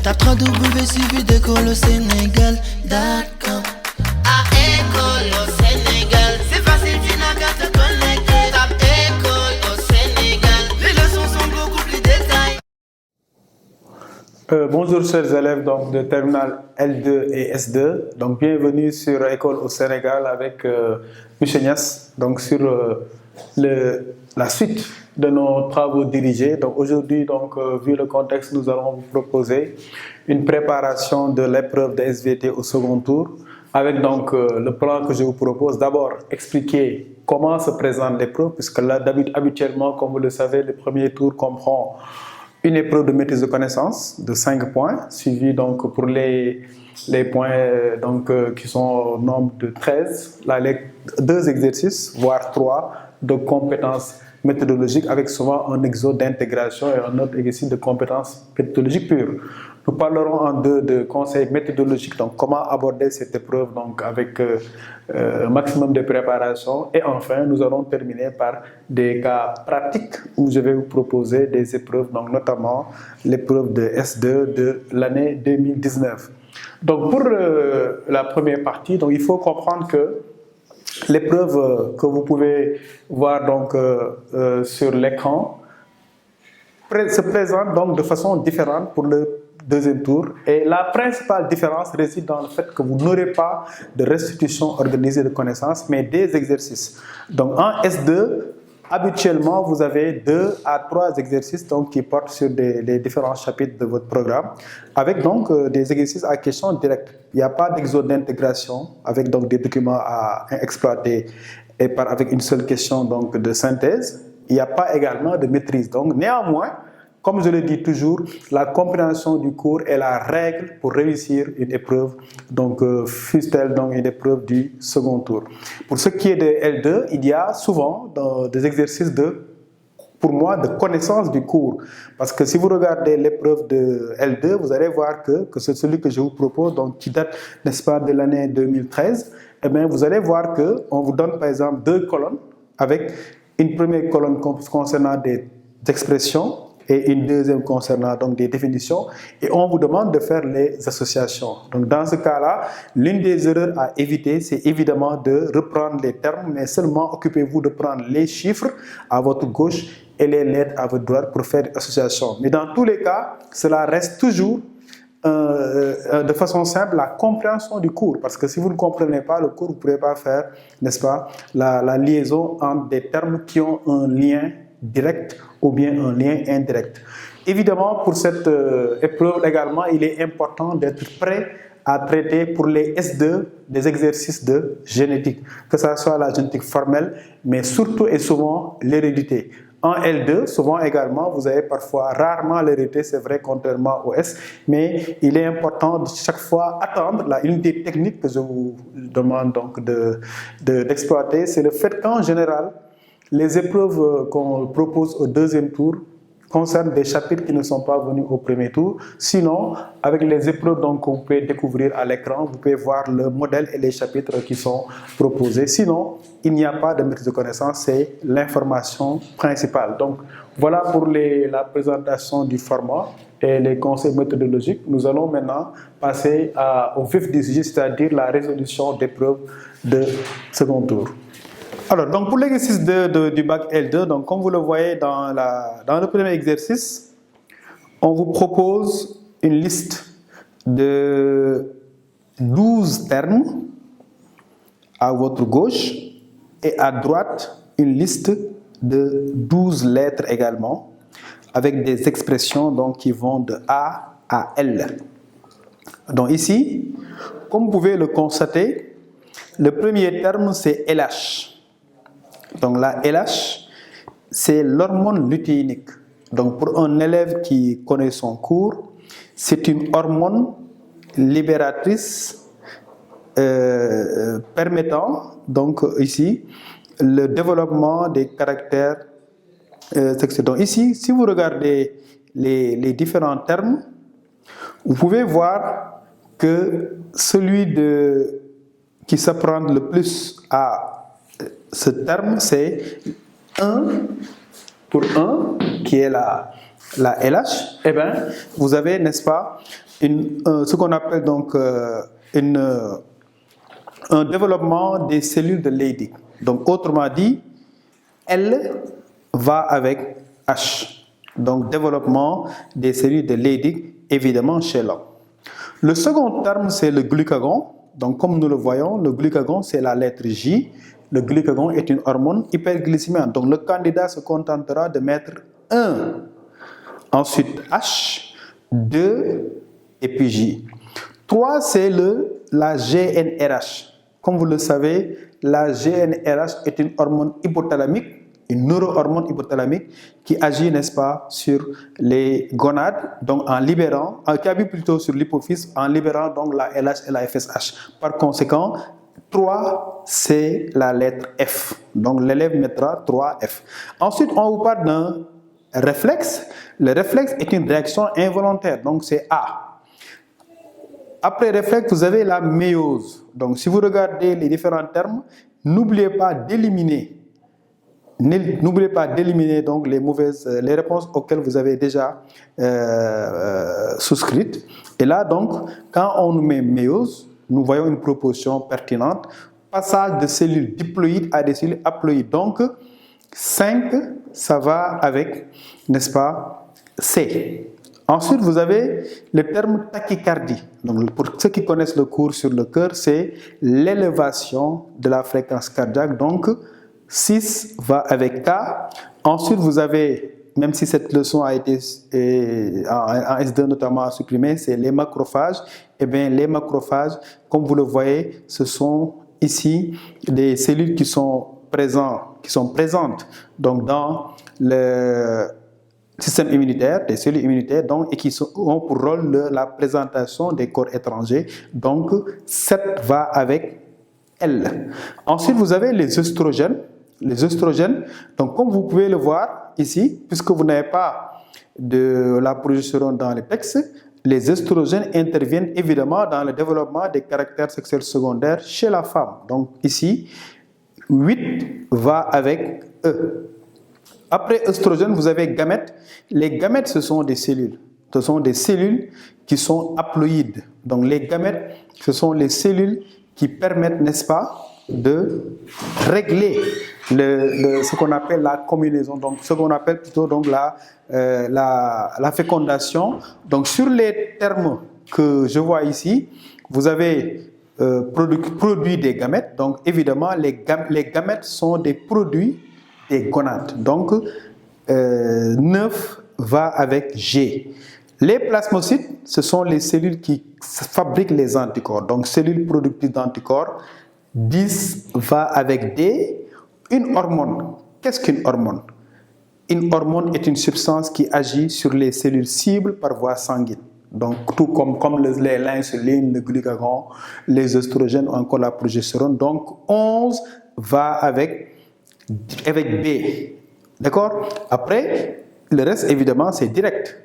Tape www.suividécole-au-sénégal.com. À école au Sénégal, c'est facile, tu n'as qu'à te connecter. Tape école au Sénégal, les leçons sont beaucoup plus détaillées. Bonjour chers élèves donc, de terminale L2 et S2. Donc bienvenue sur École au Sénégal avec M. Niass, donc sur la suite de nos travaux dirigés. Donc aujourd'hui, vu le contexte, nous allons vous proposer une préparation de l'épreuve de SVT au second tour avec donc le plan que je vous propose. D'abord, expliquer comment se présente l'épreuve, puisque là, habituellement, comme vous le savez, le premier tour comprend une épreuve de maîtrise de connaissances de 5 points, suivie donc pour les points qui sont au nombre de 13, là, les 2 exercices, voire 3, de compétences méthodologiques avec souvent un exo d'intégration et un autre exercice de compétences méthodologiques pures. Nous parlerons en 2 de conseils méthodologiques, donc comment aborder cette épreuve donc avec un maximum de préparation. Et enfin, nous allons terminer par des cas pratiques où je vais vous proposer des épreuves, donc notamment l'épreuve de S2 de l'année 2019. Donc pour la première partie, donc, il faut comprendre que l'épreuve que vous pouvez voir donc, sur l'écran se présente donc de façon différente pour le deuxième tour. Et la principale différence réside dans le fait que vous n'aurez pas de restitution organisée de connaissances, mais des exercices. Donc en S2, habituellement, vous avez 2 à 3 exercices donc, qui portent sur les différents chapitres de votre programme, avec donc des exercices à questions directes. Il n'y a pas d'exo d'intégration, avec donc des documents à exploiter et avec une seule question donc, de synthèse. Il n'y a pas également de maîtrise. Donc, néanmoins, comme je le dis toujours, la compréhension du cours est la règle pour réussir une épreuve, donc fût-elle donc une épreuve du second tour. Pour ce qui est de L2, il y a souvent des exercices pour moi, de connaissance du cours. Parce que si vous regardez l'épreuve de L2, vous allez voir que c'est celui que je vous propose, donc qui date, n'est-ce pas, de l'année 2013. Eh bien, vous allez voir qu'on vous donne par exemple 2 colonnes avec une première colonne concernant des expressions et une deuxième concernant donc des définitions, et on vous demande de faire les associations. Donc dans ce cas-là, l'une des erreurs à éviter, c'est évidemment de reprendre les termes, mais seulement occupez-vous de prendre les chiffres à votre gauche et les lettres à votre droite pour faire l'association. Mais dans tous les cas, cela reste toujours de façon simple la compréhension du cours, parce que si vous ne comprenez pas le cours, vous ne pourrez pas faire, n'est-ce pas, la liaison entre des termes qui ont un lien direct ou bien un lien indirect. Évidemment, pour cette épreuve également, il est important d'être prêt à traiter pour les S2 des exercices de génétique, que ce soit la génétique formelle, mais surtout et souvent l'hérédité. En L2, souvent également, vous avez parfois rarement l'hérédité, c'est vrai, contrairement au S, mais il est important de chaque fois attendre. Une des techniques que je vous demande donc d'exploiter, c'est le fait qu'en général, les épreuves qu'on propose au deuxième tour concernent des chapitres qui ne sont pas venus au premier tour. Sinon, avec les épreuves donc, que vous pouvez découvrir à l'écran, vous pouvez voir le modèle et les chapitres qui sont proposés. Sinon, il n'y a pas de maîtrise de connaissance, c'est l'information principale. Donc, voilà pour la présentation du format et les conseils méthodologiques. Nous allons maintenant passer au vif du sujet, c'est-à-dire la résolution d'épreuves de second tour. Alors, donc pour l'exercice du bac L2, donc comme vous le voyez dans le premier exercice, on vous propose une liste de 12 termes à votre gauche et à droite une liste de 12 lettres également, avec des expressions donc, qui vont de A à L. Donc ici, comme vous pouvez le constater, le premier terme c'est LH. Donc la LH, c'est l'hormone lutéinique. Donc pour un élève qui connaît son cours, c'est une hormone libératrice permettant donc ici le développement des caractères sexuels. Donc ici, si vous regardez les différents termes, vous pouvez voir que celui qui s'apprend le plus à ce terme, c'est 1 pour 1, qui est la LH, eh bien, vous avez, n'est-ce pas, ce qu'on appelle donc un développement des cellules de Leydig. Donc, autrement dit, L va avec H. Donc, développement des cellules de Leydig, évidemment, chez l'homme. Le second terme, c'est le glucagon. Donc, comme nous le voyons, le glucagon, c'est la lettre J. Le glucagon est une hormone hyperglycémiante. Donc, le candidat se contentera de mettre 1. Ensuite, H, 2, et puis J. 3, c'est la GnRH. Comme vous le savez, la GnRH est une hormone hypothalamique, une neurohormone hypothalamique qui agit, n'est-ce pas, sur les gonades, donc en libérant, qui agit plutôt sur l'hypophyse, en libérant donc la LH et la FSH. Par conséquent, 3, c'est la lettre F. Donc l'élève mettra 3F. Ensuite, on vous parle d'un réflexe. Le réflexe est une réaction involontaire, donc c'est A. Après réflexe, vous avez la méiose. Donc, si vous regardez les différents termes, n'oubliez pas d'éliminer donc les réponses auxquelles vous avez déjà souscrites. Et là, donc, quand on nous met méiose, nous voyons une proposition pertinente. Passage de cellules diploïdes à des cellules haploïdes. Donc, 5, ça va avec, n'est-ce pas, C. Ensuite, vous avez le terme tachycardie. Donc, pour ceux qui connaissent le cours sur le cœur, c'est l'élévation de la fréquence cardiaque. Donc, 6 va avec K. Ensuite, vous avez, même si cette leçon a été en S2 notamment supprimée, c'est les macrophages. Eh bien, les macrophages, comme vous le voyez, ce sont ici des cellules qui sont présentes donc dans le système immunitaire, des cellules immunitaires, donc, et qui ont pour rôle la présentation des corps étrangers. Donc, 7 va avec L. Ensuite, vous avez les œstrogènes. Les œstrogènes, donc comme vous pouvez le voir ici, puisque vous n'avez pas de la progestérone dans les textes, les œstrogènes interviennent évidemment dans le développement des caractères sexuels secondaires chez la femme. Donc ici, 8 va avec E. Après œstrogène, vous avez gamètes. Les gamètes, ce sont des cellules. Ce sont des cellules qui sont haploïdes. Donc les gamètes, ce sont les cellules qui permettent, n'est-ce pas, de régler ce qu'on appelle la combinaison, donc ce qu'on appelle plutôt donc la fécondation. Donc sur les termes que je vois ici, vous avez produit des gamètes. Donc évidemment, les gamètes sont des produits des gonades. Donc 9 va avec G. Les plasmocytes, ce sont les cellules qui fabriquent les anticorps. Donc cellules productrices d'anticorps. 10 va avec D. Une hormone. Qu'est-ce qu'une hormone? Une hormone est une substance qui agit sur les cellules cibles par voie sanguine. Donc, tout comme les l'insuline, le glucagon, les œstrogènes ou encore la progestérone. Donc, 11 va avec B. D'accord? Après, le reste, évidemment, c'est direct.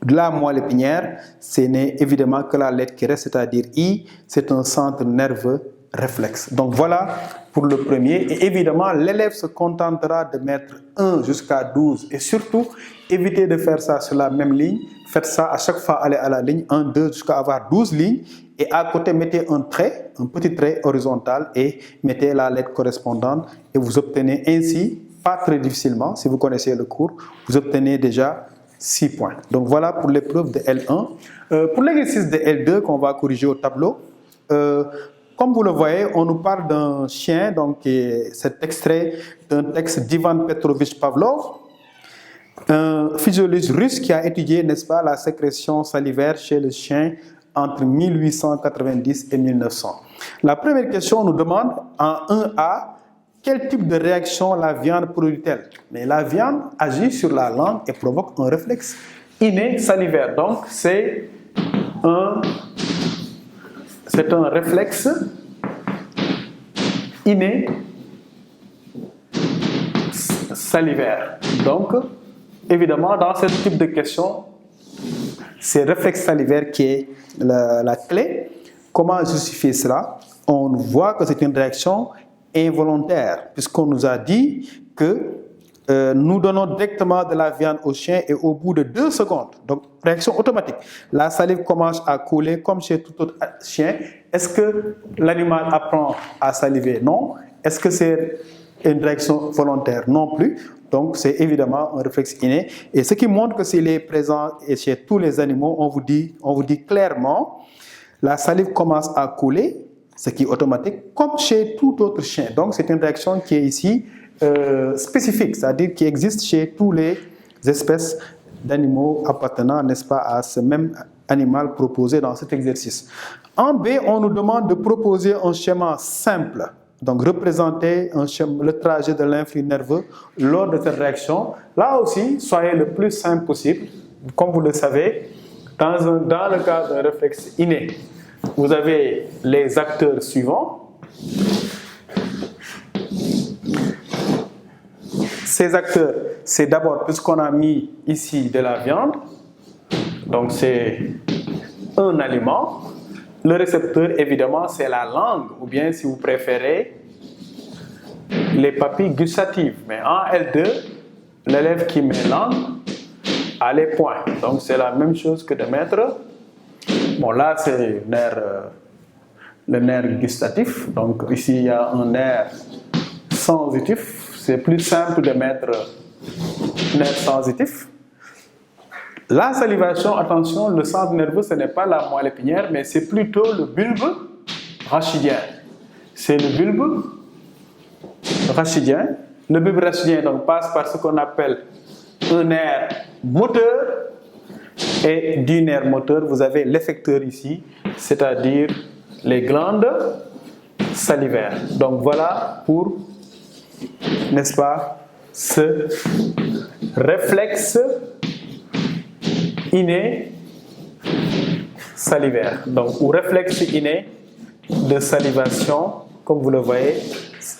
De la moelle épinière, ce n'est évidemment que la lettre qui reste, c'est-à-dire I, c'est un centre nerveux réflexe. Donc voilà pour le premier. Et évidemment, l'élève se contentera de mettre 1 jusqu'à 12. Et surtout, évitez de faire ça sur la même ligne. Faites ça à chaque fois, aller à la ligne 1, 2 jusqu'à avoir 12 lignes. Et à côté, mettez un trait, un petit trait horizontal et mettez la lettre correspondante. Et vous obtenez ainsi, pas très difficilement, si vous connaissez le cours, vous obtenez déjà 6 points. Donc voilà pour l'épreuve de L1. Pour l'exercice de L2 qu'on va corriger au tableau, comme vous le voyez, on nous parle d'un chien, donc cet extrait d'un texte d'Ivan Petrovitch Pavlov, un physiologiste russe qui a étudié, n'est-ce pas, la sécrétion salivaire chez le chien entre 1890 et 1900. La première question nous demande en 1A, quel type de réaction la viande produit-elle? Mais la viande agit sur la langue et provoque un réflexe inné salivaire. Donc c'est un réflexe inné salivaire. Donc, évidemment, dans ce type de question, c'est le réflexe salivaire qui est la clé. Comment justifier cela? On voit que c'est une réaction involontaire, puisqu'on nous a dit que nous donnons directement de la viande au chien et au bout de 2 secondes, donc réaction automatique, la salive commence à couler comme chez tout autre chien. Est-ce que l'animal apprend à saliver? Non. Est-ce que c'est une réaction volontaire? Non plus. Donc c'est évidemment un réflexe inné. Et ce qui montre que s'il est présent chez tous les animaux, on vous dit clairement, la salive commence à couler, ce qui est automatique, comme chez tout autre chien. Donc c'est une réaction qui est ici spécifique, c'est-à-dire qui existe chez toutes les espèces d'animaux appartenant, n'est-ce pas, à ce même animal proposé dans cet exercice. En B, on nous demande de proposer un schéma simple, donc représenter le trajet de l'influx nerveux lors de cette réaction. Là aussi, soyez le plus simple possible. Comme vous le savez, dans le cas d'un réflexe inné, vous avez les acteurs suivants. Ces acteurs, c'est d'abord, puisqu'on a mis ici de la viande, donc c'est un aliment. Le récepteur, évidemment, c'est la langue, ou bien, si vous préférez, les papilles gustatives. Mais en L2, l'élève qui met langue a les points. Donc c'est la même chose que de mettre. Bon, là, c'est le nerf gustatif. Donc ici, il y a un nerf sensitif. C'est plus simple de mettre nerf sensitif. La salivation, attention, le centre nerveux, ce n'est pas la moelle épinière, mais c'est plutôt le bulbe rachidien. C'est le bulbe rachidien. Le bulbe rachidien donc, passe par ce qu'on appelle un nerf moteur. Et du nerf moteur, vous avez l'effecteur ici, c'est-à-dire les glandes salivaires. Donc voilà pour, n'est-ce pas, ce réflexe inné salivaire. Donc, ou réflexe inné de salivation, comme vous le voyez,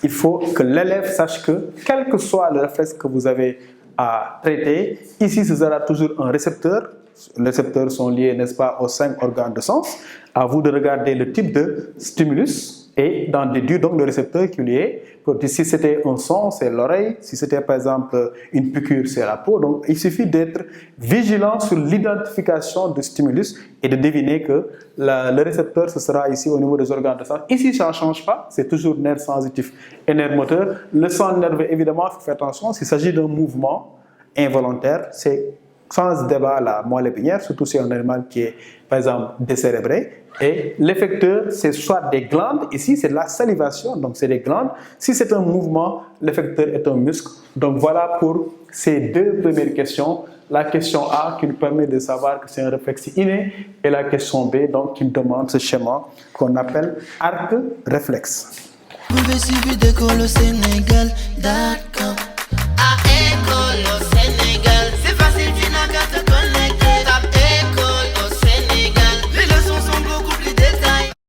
il faut que l'élève sache que, quel que soit le réflexe que vous avez à traiter, ici ce sera toujours un récepteur. Les récepteurs sont liés, n'est-ce pas, aux 5 organes de sens. À vous de regarder le type de stimulus et d'en déduire donc le récepteur qui lui est. Si c'était un son, c'est l'oreille. Si c'était par exemple une piqûre, c'est la peau. Donc il suffit d'être vigilant sur l'identification du stimulus et de deviner que le récepteur, ce sera ici au niveau des organes de sens. Ici, ça ne change pas. C'est toujours nerf sensitif et nerf moteur. Le centre nerveux, évidemment, il faut faire attention. S'il s'agit d'un mouvement involontaire, c'est sans débat la moelle épinière, surtout si c'est un animal qui est, par exemple, décérébré. Et l'effecteur, c'est soit des glandes, ici c'est de la salivation, donc c'est des glandes. Si c'est un mouvement, l'effecteur est un muscle. Donc voilà pour ces 2 premières questions. La question A qui nous permet de savoir que c'est un réflexe inné et la question B donc qui nous demande ce schéma qu'on appelle arc réflexe. Vous suivre d'école au Sénégal, d'accord.